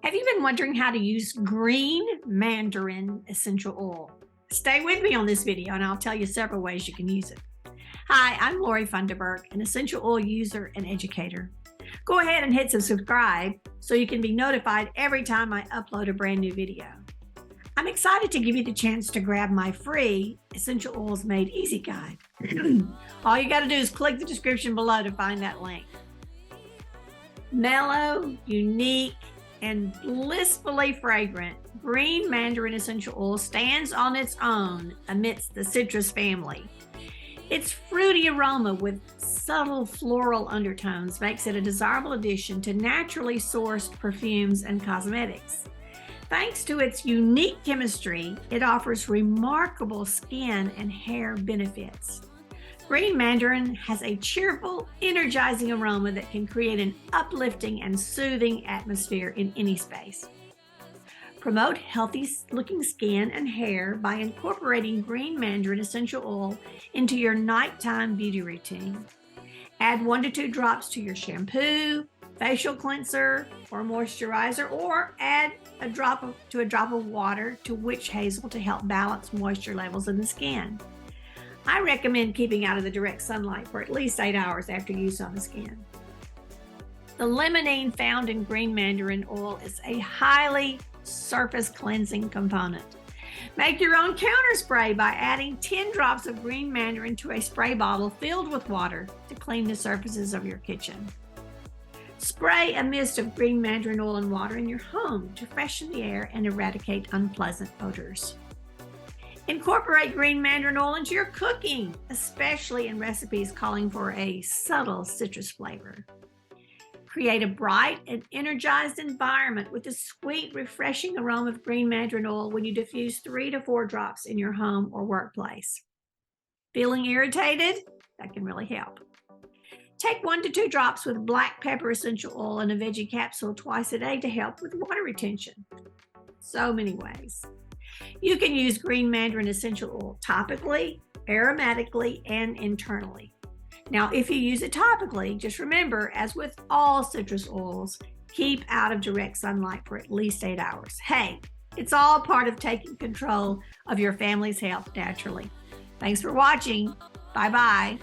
Have you been wondering how to use green mandarin essential oil? Stay with me on this video and I'll tell you several ways you can use it. Hi, I'm Lori Funderburk, an essential oil user and educator. Go ahead and hit subscribe so you can be notified every time I upload a brand new video. I'm excited to give you the chance to grab my free Essential Oils Made Easy guide. All you got to do is click the description below to find that link. Mellow, unique, and blissfully fragrant, green mandarin essential oil stands on its own amidst the citrus family. Its fruity aroma with subtle floral undertones makes it a desirable addition to naturally sourced perfumes and cosmetics. Thanks to its unique chemistry, it offers remarkable skin and hair benefits. Green mandarin has a cheerful, energizing aroma that can create an uplifting and soothing atmosphere in any space. Promote healthy-looking skin and hair by incorporating green mandarin essential oil into your nighttime beauty routine. Add 1 to 2 drops to your shampoo, facial cleanser, or moisturizer, or add a drop of water to witch hazel to help balance moisture levels in the skin. I recommend keeping out of the direct sunlight for at least 8 hours after use on the skin. The limonene found in green mandarin oil is a highly surface cleansing component. Make your own counter spray by adding 10 drops of green mandarin to a spray bottle filled with water to clean the surfaces of your kitchen. Spray a mist of green mandarin oil and water in your home to freshen the air and eradicate unpleasant odors. Incorporate green mandarin oil into your cooking, especially in recipes calling for a subtle citrus flavor. Create a bright and energized environment with the sweet, refreshing aroma of green mandarin oil when you diffuse 3 to 4 drops in your home or workplace. Feeling irritated? That can really help. Take 1 to 2 drops with black pepper essential oil in a veggie capsule twice a day to help with water retention. So many ways. You can use green mandarin essential oil topically, aromatically, and internally. Now, if you use it topically, just remember, as with all citrus oils, keep out of direct sunlight for at least 8 hours. Hey, it's all part of taking control of your family's health naturally. Thanks for watching. Bye-bye.